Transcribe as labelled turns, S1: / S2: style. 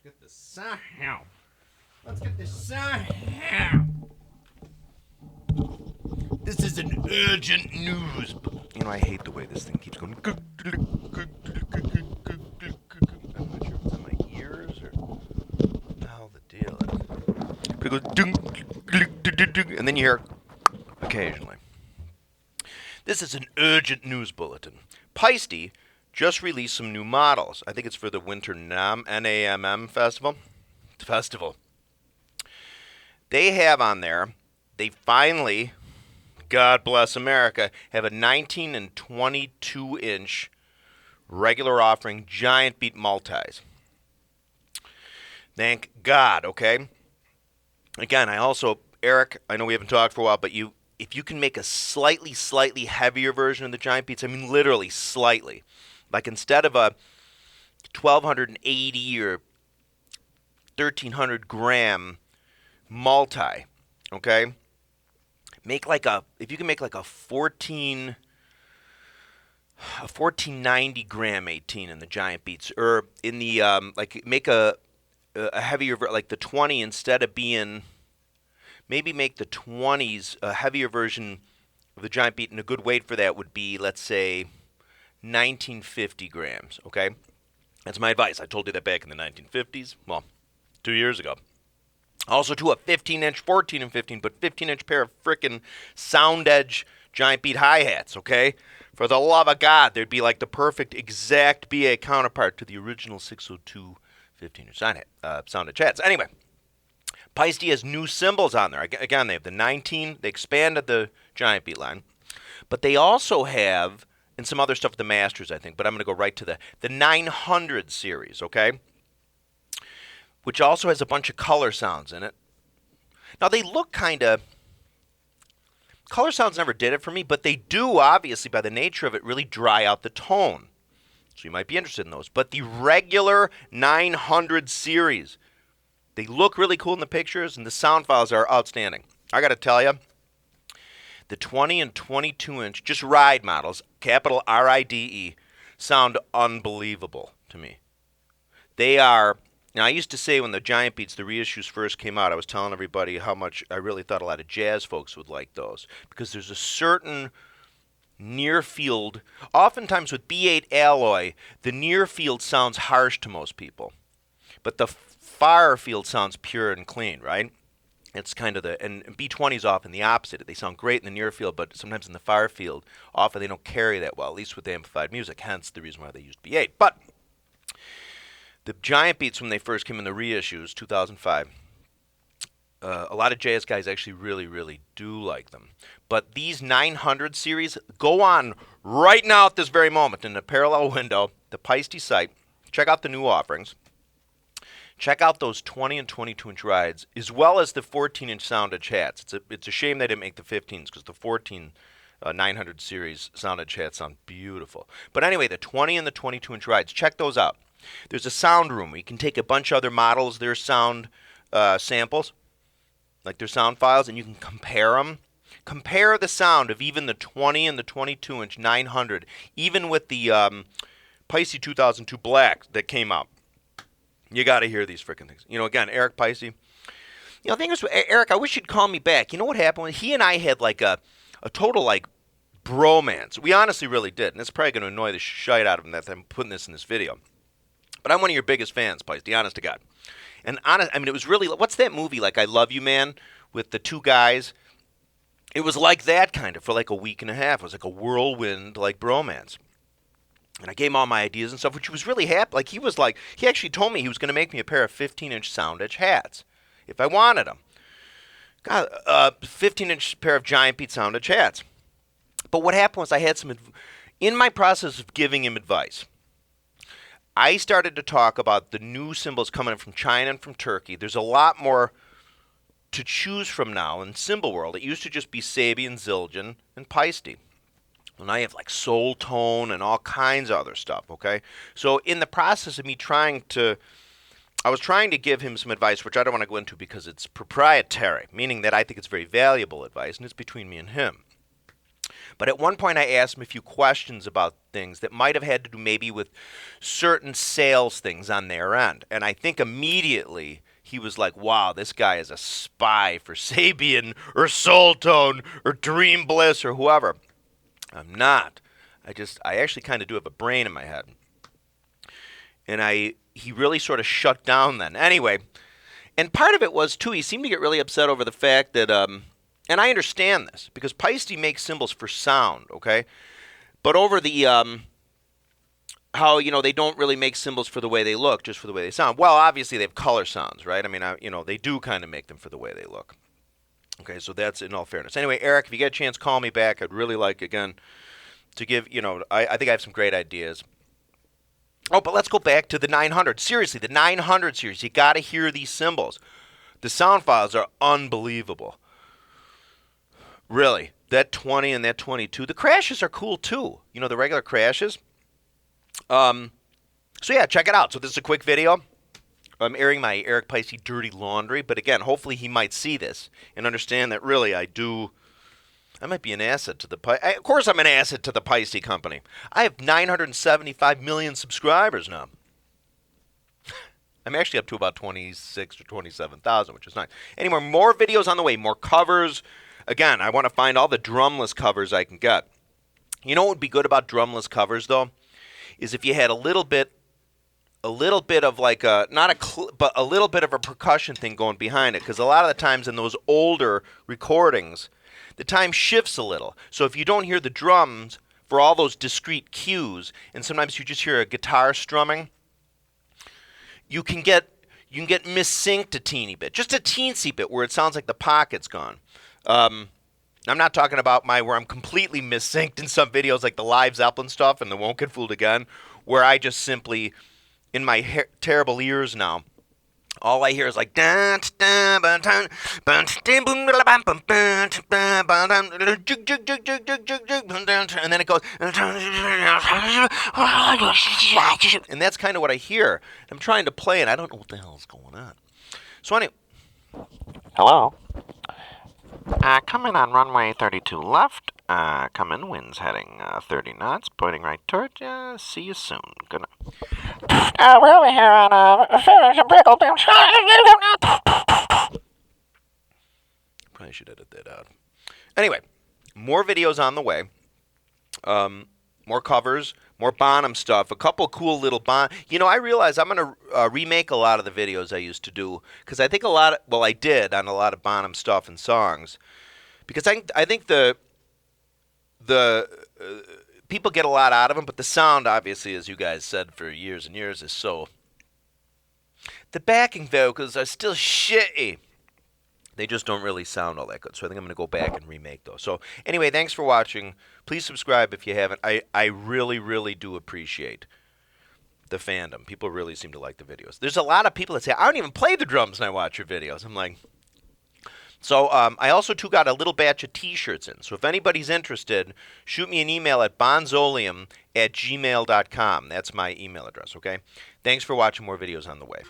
S1: get this sound. Let's get this sound. This is an urgent news. You know, I hate the way this thing keeps going. I'm not sure if it's in my ears or what the hell the deal is. But it goes and then you hear occasionally. This is an urgent news bulletin. Paiste just released some new models. I think it's for the Winter NAMM festival. They have on there, they finally, God bless America, have a 19 and 22 inch regular offering giant beat multis. Thank God, okay? Again, Eric, I know we haven't talked for a while, but if you can make a slightly heavier version of the giant beats, I mean literally slightly, like instead of a 1280 or 1300 gram multi, okay? If you can make like a 1490 gram 18 in the giant beats, or in the make a heavier, like the 20, instead of being, maybe make the 20s a heavier version of the giant beat, and a good weight for that would be, let's say, 1950 grams, okay? That's my advice. I told you that back in the 1950s, well, 2 years ago. Also to a 15-inch, 14 and 15, but 15-inch pair of frickin' Sound Edge giant beat hi-hats, okay? For the love of God, they'd be like the perfect exact BA counterpart to the original 602 15-inch Sound Edge hats. Anyway, Paiste has new cymbals on there. Again, they have the 19. They expanded the giant beat line. But they also have, and some other stuff with the Masters, I think, but I'm going to go right to the 900 series, okay? Which also has a bunch of color sounds in it. Now, they look kind of... Color sounds never did it for me, but they do, obviously, by the nature of it, really dry out the tone. So you might be interested in those. But the regular 900 series, they look really cool in the pictures, and the sound files are outstanding. I got to tell you, the 20 and 22-inch, just ride models, capital RIDE, sound unbelievable to me. They are... Now, I used to say when the Giant Beats, the reissues first came out, I was telling everybody how much I really thought a lot of jazz folks would like those. Because there's a certain near field, oftentimes with B8 alloy, the near field sounds harsh to most people. But the far field sounds pure and clean, right? It's kind of and B20 is often the opposite. They sound great in the near field, but sometimes in the far field, often they don't carry that well, at least with amplified music, hence the reason why they used B8. But the Giant Beats, when they first came in the reissues, 2005, a lot of jazz guys actually really, really do like them. But these 900 series, go on right now at this very moment in the parallel window, the Paiste site, check out the new offerings. Check out those 20 and 22-inch rides, as well as the 14-inch Sound Edge hats. It's a shame they didn't make the 15s, because the 14 900 series Sound Edge hats sound beautiful. But anyway, the 20 and the 22-inch rides, check those out. There's a sound room where you can take a bunch of other models, their sound samples, like their sound files, and you can compare them. Compare the sound of even the 20 and the 22-inch 900, even with the Paiste 2002 Black that came out. You got to hear these freaking things. You know, again, Eric Paiste. You know, the thing is, Eric, I wish you'd call me back. You know what happened? He and I had like a total like bromance. We honestly really did, and it's probably going to annoy the shite out of him that I'm putting this in this video. But I'm one of your biggest fans, Paiste, honest to God. And honest, I mean, it was really, what's that movie, like I Love You, Man, with the two guys? It was like that kind of for like a week and a half. It was like a whirlwind, like bromance. And I gave him all my ideas and stuff, which he was really happy. Like, he actually told me he was going to make me a pair of 15-inch Sound Edge hats if I wanted them. God, 15-inch pair of Giant Beat Sound Edge hats. But what happened was I had in my process of giving him advice, I started to talk about the new cymbals coming in from China and from Turkey. There's a lot more to choose from now in cymbal world. It used to just be Sabian, Zildjian, and Paiste. Well, now you have like Soul Tone and all kinds of other stuff, okay? So in the process of me I was trying to give him some advice, which I don't want to go into because it's proprietary, meaning that I think it's very valuable advice, and it's between me and him. But at one point I asked him a few questions about things that might have had to do maybe with certain sales things on their end. And I think immediately he was like, wow, this guy is a spy for Sabian or Soultone or Dream Bliss or whoever. I'm not. I actually kind of do have a brain in my head. And he really sort of shut down then. Anyway, and part of it was, too, he seemed to get really upset over the fact that, and I understand this, because Paiste makes cymbals for sound, okay? But over the, how, they don't really make cymbals for the way they look, just for the way they sound. Well, obviously they have color sounds, right? I mean, they do kind of make them for the way they look. Okay, so that's in all fairness. Anyway, Eric, if you get a chance, call me back. I'd really like, again, to give, I think I have some great ideas. Oh, but let's go back to the 900. Seriously, the 900 series. You got to hear these cymbals. The sound files are unbelievable. Really. That 20 and that 22. The crashes are cool, too. The regular crashes. So, yeah, check it out. So this is a quick video. I'm airing my Eric Paiste dirty laundry. But, again, hopefully he might see this and understand that, really, I might be an asset to the Paiste. Of course I'm an asset to the Paiste company. I have 975 million subscribers now. I'm actually up to about 26 or 27,000, which is nice. Anyway, more videos on the way, more covers. Again, I want to find all the drumless covers I can get. You know what would be good about drumless covers, though? Is if you had a little bit of like a, but a little bit of a percussion thing going behind it. Because a lot of the times in those older recordings, the time shifts a little. So if you don't hear the drums for all those discrete cues, and sometimes you just hear a guitar strumming, you can get missynced a teeny bit, just a teensy bit, where it sounds like the pocket's gone. I'm not talking about where I'm completely missynced in some videos like the Live Zeppelin stuff and the Won't Get Fooled Again, where I just simply, in my terrible ears now, all I hear is like, and then it goes, and that's kind of what I hear. I'm trying to play, and I don't know what the hell is going on. So anyway, hello. Come in on runway 32 left. Come in, wind's heading 30 knots, pointing right toward you. See you soon. Good night. We're over here on probably should edit that out. Anyway, more videos on the way. More covers, more Bonham stuff, a couple cool little I realize I'm going to remake a lot of the videos I used to do, because I think I did on a lot of Bonham stuff and songs, because I think the people get a lot out of them, but the sound, obviously, as you guys said for years and years, is so. The backing vocals are still shitty. They just don't really sound all that good. So I think I'm going to go back and remake those. So anyway, thanks for watching. Please subscribe if you haven't. I really, really do appreciate the fandom. People really seem to like the videos. There's a lot of people that say, I don't even play the drums when I watch your videos. I'm like... So I also, too, got a little batch of T-shirts in. So if anybody's interested, shoot me an email at bonzoleum@gmail.com. That's my email address, okay? Thanks for watching. More videos on the way.